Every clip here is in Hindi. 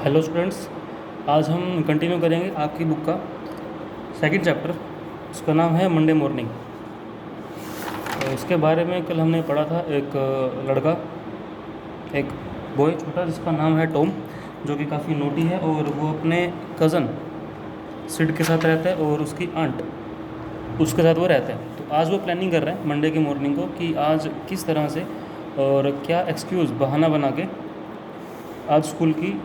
Hello students. आज हम कंटिन्यू करेंगे आपकी बुक का सेकंड चैप्टर। इसका नाम है मंडे मॉर्निंग। तो इसके बारे में कल हमने पढ़ा था एक लड़का, एक बॉय छोटा जिसका नाम है टॉम, जो कि काफ़ी नोटी है और वो अपने कज़न सिड के साथ रहता है और उसकी आंट उसके साथ वो रहता है। तो आज वो प्लानिंग कर रहे हैं मंडे की मॉर्निंग को कि आज किस तरह से और क्या एक्सक्यूज़ बहाना बना के आज स्कूल की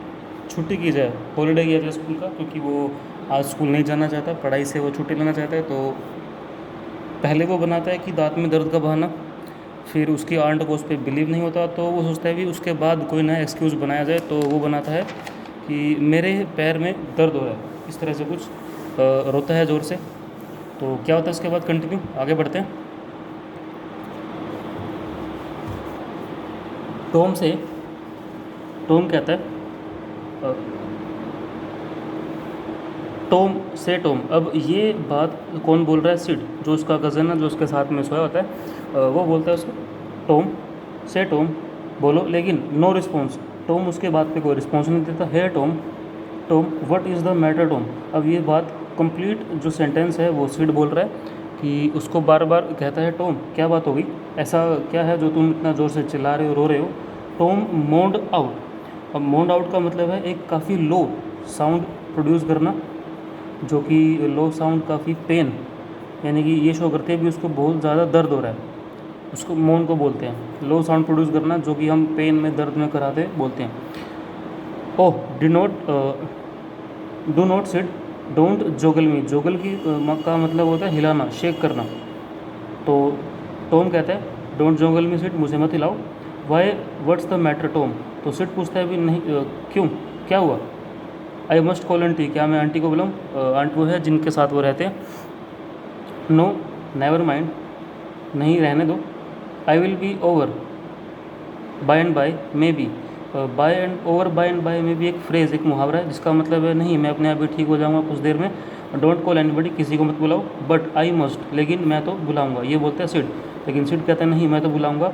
छुट्टी की जाए, हॉलीडे किया जाए स्कूल का, क्योंकि वो आज स्कूल नहीं जाना चाहता, पढ़ाई से वो छुट्टी लेना चाहता है। तो पहले वो बनाता है कि दांत में दर्द का बहाना, फिर उसकी आंट को उस पर बिलीव नहीं होता तो वो सोचता है कि उसके बाद कोई नया एक्सक्यूज़ बनाया जाए। तो वो बनाता है कि मेरे पैर में दर्द हो रहा है, इस तरह से कुछ रोता है ज़ोर से। तो क्या होता है इसके बाद, कंटिन्यू आगे बढ़ते हैं। टॉम कहता है अ, टॉम। अब ये बात कौन बोल रहा है? सिड, जो उसका कज़न है, जो उसके साथ में सोया होता है। वो बोलता है उसको, टॉम बोलो, लेकिन नो रिस्पॉन्स। टॉम उसके बात पे कोई रिस्पॉन्स नहीं देता। है Tom what is the matter Tom. अब ये बात कंप्लीट जो सेंटेंस है वो सिड बोल रहा है कि उसको बार बार कहता है, टॉम क्या बात हो गई, ऐसा क्या है जो तुम इतना ज़ोर से चिल्ला रहे हो, रो रहे हो। Tom moaned out. अब मोन्ड आउट का मतलब है एक काफ़ी लो साउंड प्रोड्यूस करना, जो कि लो साउंड काफ़ी पेन, यानी कि ये शो करते हैं भी उसको बहुत ज़्यादा दर्द हो रहा है, उसको मौन को बोलते हैं। लो साउंड प्रोड्यूस करना जो कि हम पेन में, दर्द में कराते बोलते हैं। ओह डू नॉट सिट, डोंट जोगल मी। जोगल की का मतलब होता है हिलाना, शेक करना। तो टॉम कहता है डोंट जोगल मी सिट, मुझे मत हिलाओ। Why what's the matter Tom. तो सिट पूछता है भी नहीं, क्यों, क्या हुआ। आई मस्ट कॉल आंटी, क्या मैं आंटी को बुलाऊँ? आंट वो है जिनके साथ वो रहते हैं। नो नेवर माइंड, नहीं रहने दो। I will be over by and by maybe. By and over, by and by में भी एक फ्रेज़, एक मुहावरा है जिसका मतलब है नहीं, मैं अपने आप ही ठीक हो जाऊंगा कुछ देर में। डोंट कॉल एनीबडी, किसी को मत बुलाओ। बट आई मस्ट, लेकिन मैं तो बुलाऊंगा, ये बोलते हैं सिड। लेकिन सिड कहता है नहीं, मैं तो बुलाऊंगा।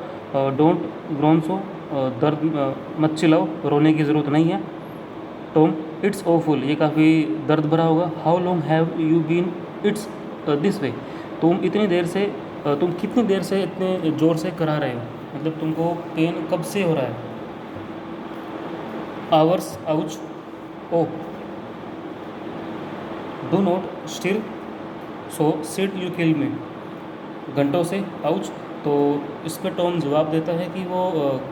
डोंट ग्रोन सो, दर्द मत चिल्लाओ, रोने की ज़रूरत नहीं है। टॉम इट्स ओफुल, ये काफ़ी दर्द भरा होगा। How long have you been it's this way. तुम कितनी देर से इतने ज़ोर से करा रहे हो, मतलब तुमको पेन कब से हो रहा है। Hours, ouch. Oh do not stir, so Sid you kill me. घंटों से, आउच। तो इस पर टॉम जवाब देता है कि वो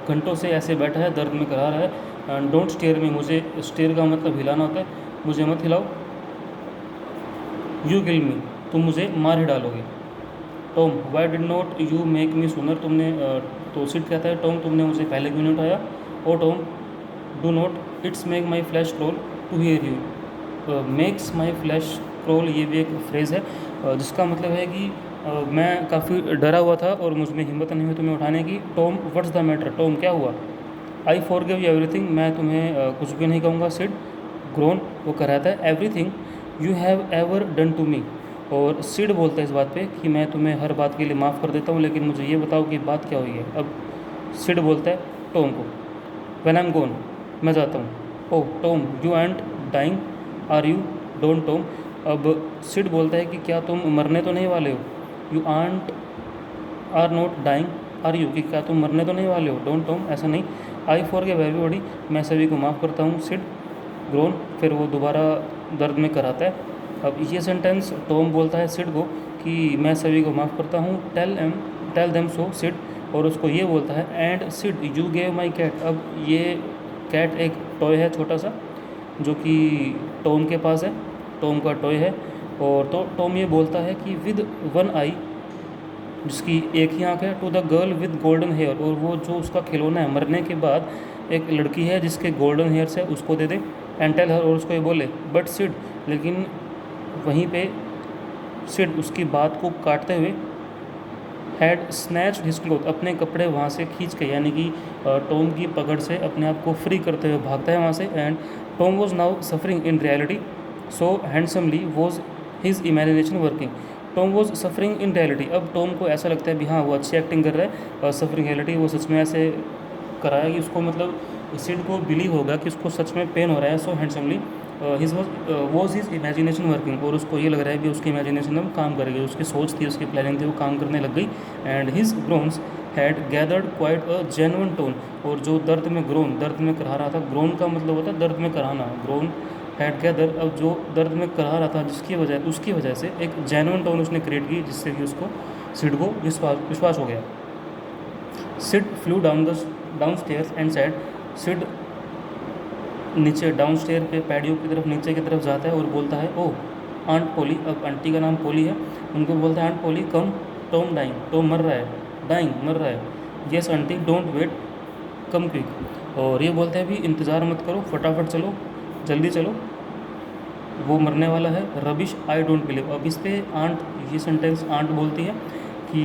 घंटों से ऐसे बैठा है, दर्द में करा रहा है। डोंट स्टेयर मी, मुझे स्टेयर का मतलब हिलाना होता है, मुझे मत हिलाओ। यू किल मी, तुम मुझे मार ही डालोगे। Tom why did not you make me sooner, तो सिड कहता है टॉम तुमने मुझे पहले क्यों नहीं उठाया। Oh Tom do not it's make my flesh crawl to hear you. Makes my flesh crawl, ये भी एक फ्रेज़ है जिसका मतलब है कि मैं काफ़ी डरा हुआ था और मुझ में हिम्मत नहीं हुई तुम्हें उठाने की। Tom what's the matter, Tom क्या हुआ। आई फॉरगिव यू एवरीथिंग, मैं तुम्हें कुछ भी नहीं कहूँगा। सिड ग्रोन, वो कराता है everything you have ever done to me. और सिड बोलता है इस बात पे कि मैं तुम्हें हर बात के लिए माफ़ कर देता हूँ, लेकिन मुझे ये बताओ कि बात क्या हुई है। अब सिड बोलता है टॉम को, व्हेन आई एम गोन, मैं जाता हूँ। Oh Tom you and dying are you, don't Tom. अब सिड बोलता है कि क्या तुम मरने तो नहीं वाले हो। You ain't are not dying are you, कि क्या तुम मरने तो नहीं वाले हो। डोंट टॉम, ऐसा नहीं। आई फॉरगिव एवरीबॉडी, मैं सभी को माफ़ करता हूँ। सिड ग्रोन, फिर वो दोबारा दर्द में कराता है। अब ये सेंटेंस टॉम बोलता है सिड को कि मैं सभी को माफ़ करता हूँ। टेल देम सो सिड, और उसको ये बोलता है and Sid you gave my cat. अब ये कैट एक टॉय है छोटा सा, जो कि टॉम के पास है, टॉम का टॉय है। और तो टॉम ये बोलता है कि विद वन आई, जिसकी एक ही आंख है, to the girl with golden hair, और वो जो उसका खिलौना है मरने के बाद एक लड़की है जिसके गोल्डन हेयर्स है, उसको दे दे। एंड टेल हर, और उसको ये बोले बट सिड, लेकिन वहीं पे सिड उसकी बात को काटते हुए हैड स्नैच्ड हिज क्लोथ, अपने कपड़े वहाँ से खींच के, यानी कि टॉम की पकड़ से अपने आप को फ्री करते हुए भागता है वहाँ से। And Tom was now suffering in reality so handsomely was his imagination working. Tom was suffering in reality, अब टॉम को ऐसा लगता है भी हाँ वो अच्छी एक्टिंग कर रहा है, सफरिंग रियलिटी, वो सच में ऐसे कराया कि उसको मतलब सिड को बिलीव होगा कि उसको सच में पेन हो रहा है so handsomely his was his imagination working, और उसको ये लग रहा है कि उसकी इमेजिनेशन अब काम करेगी, उसकी सोच थी, उसकी प्लानिंग थी, वो काम करने लग गई। And his groans had gathered quite a genuine tone, और जो दर्द में ग्रोन, दर्द में कराह रहा था, ग्रोन का मतलब होता है दर्द में कराहना, ग्रोन हैड गैदर, अब जो दर्द में कराह रहा था जिसकी वजह, उसकी वजह से एक जेन्युइन टोन उसने क्रिएट की, जिससे कि उसको सिड को विश्वास हो गया। Sid flew down stairs and said, Sid नीचे डाउन स्टेयर पे पैडियो की तरफ नीचे की तरफ जाता है और बोलता है, ओह आंट पोली, अब आंटी का नाम पोली है, उनको बोलता है aunt Polly come, Tom dying, Tom मर रहा है, डाइंग मर रहा है, yes auntie don't wait come quick, और ये बोलते हैं भी इंतज़ार मत करो, फटाफट चलो, जल्दी चलो, वो मरने वाला है, रबिश आई डोंट बिलीव। अब इस पे आंट, ये सेंटेंस आंट बोलती है कि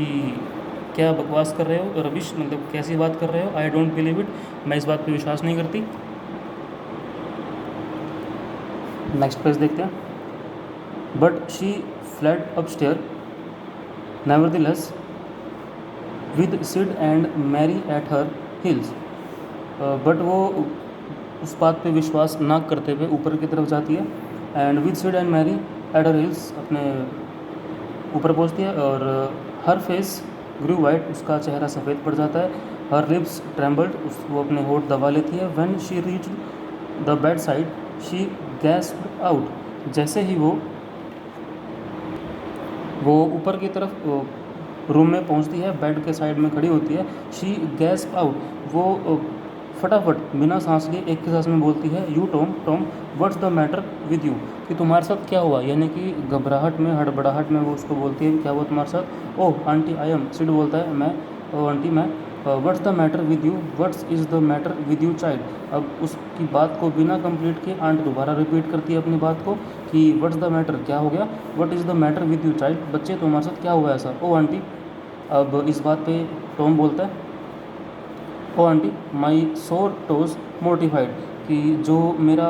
क्या बकवास कर रहे हो रबिश, मतलब कैसी बात कर रहे हो, आई डोंट बिलीव इट, मैं इस बात पे विश्वास नहीं करती। नेक्स्ट पेज देखते हैं। But she fled upstair nevertheless with Sid and Mary at her heels, but वो उस बात पे विश्वास ना करते हुए ऊपर की तरफ जाती है, and with Sid and Mary at her heels, अपने ऊपर पहुंचती है, और हर फेस ग्रू वाइट, उसका चेहरा सफ़ेद पड़ जाता है, हर लिप्स ट्रेम्बल्ड, वो अपने होठ दबा लेती है, when she reach the bedside she gasped out, जैसे ही वो ऊपर की तरफ रूम में पहुंचती है, बेड के साइड में खड़ी होती है, शी गैस्प आउट, वो फटाफट बिना सांस लिए एक के सांस में बोलती है, you Tom, Tom what's the matter with you, कि तुम्हारे साथ क्या हुआ, यानी कि घबराहट में, हड़बड़ाहट में वो उसको बोलती है क्या हुआ तुम्हारे साथ, ओह आंटी आई एम, सिड बोलता है मैं, ओ आंटी मैं, what's the matter with you, what's is the matter with you child, अब उसकी बात को बिना कंप्लीट किए आंट दोबारा रिपीट करती है अपनी बात को कि व्हाट्स द मैटर, क्या हो गया, what is the matter with you child, बच्चे तुम्हारे साथ क्या हुआ ऐसा, ओ आंटी। अब इस बात पे टॉम बोलता है, ओ आंटी माई सोर टोज मोर्टिफाइड, कि जो मेरा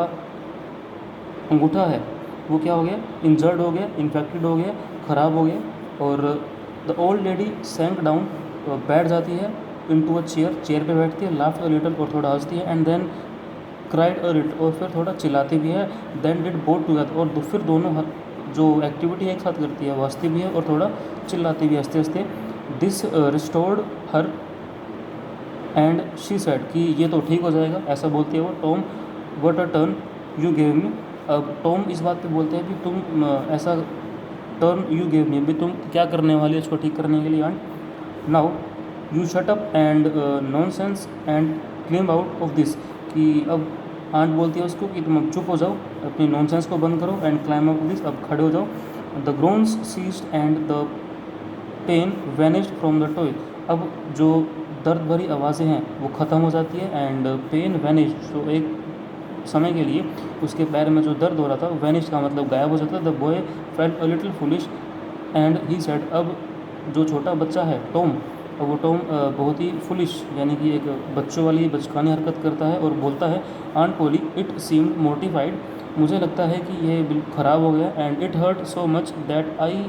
अंगूठा है वो क्या हो गया, इंजर्ड हो गया, इन्फेक्टेड हो गया, ख़राब हो गया, और द ओल्ड लेडी सैंक डाउन, बैठ जाती है, इनटू अ चेयर, चेयर पे बैठती है, लाफ्ट अ लिटल, और थोड़ा हंसती है, and then cried a little, और फिर थोड़ा चिल्लाती भी है, देन डिड बोथ टुगेदर, और फिर दोनों जो एक्टिविटी एक साथ करती है वो हंसती भी है और थोड़ा चिल्लाती भी हंसते हंसते। This restored her and she said, कि ये तो ठीक हो जाएगा, ऐसा बोलती है वो, Tom what a turn you gave me, अब टॉम इस बात पे बोलते हैं कि तुम ऐसा टर्न यू गेव मी, भी तुम क्या करने वाली है इसको ठीक करने के लिए aunt, now you shut up and nonsense and climb out of this, कि अब आंट बोलती है उसको कि तुम अब चुप हो जाओ, अपनी नॉनसेंस को बंद करो, and climb out of this, अब खड़े हो जाओ, the groans ceased and the pain vanished from the toe, अब जो दर्द भरी आवाज़ें हैं वो ख़त्म हो जाती है, एंड पेन वैनिश्ड, तो एक समय के लिए उसके पैर में जो दर्द हो रहा था, वैनिश का मतलब गायब हो जाता है, the boy felt a little foolish and he said, अब जो छोटा बच्चा है टॉम, अब वो टॉम बहुत ही फुलिश, यानी कि एक बच्चों वाली बचकानी हरकत करता है और बोलता है, aunt Polly it seemed mortified, मुझे लगता है कि ये बिल्कुल ख़राब हो गया, and it hurt so much that I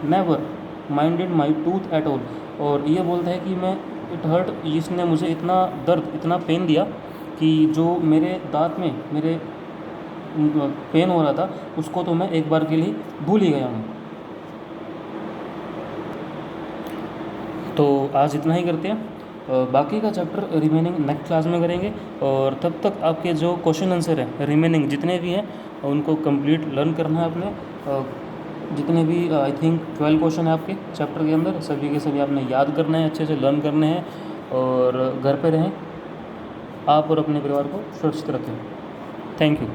never minded my tooth at all, और ये बोलता है कि मैं, इट हर्ट, इसने मुझे इतना दर्द, इतना पेन दिया कि जो मेरे दांत में मेरे पेन हो रहा था उसको तो मैं एक बार के लिए भूल ही गया हूँ। तो आज इतना ही करते हैं, बाकी का चैप्टर रिमेनिंग नेक्स्ट क्लास में करेंगे, और तब तक आपके जो क्वेश्चन आंसर है रिमेनिंग जितने भी हैं उनको कंप्लीट लर्न करना है आपने, जितने भी आई थिंक 12 क्वेश्चन है आपके चैप्टर के अंदर, सभी के सभी आपने याद करना है, अच्छे से लर्न करने हैं, और घर पे रहें, आप और अपने परिवार को सुरक्षित रखें। Thank you.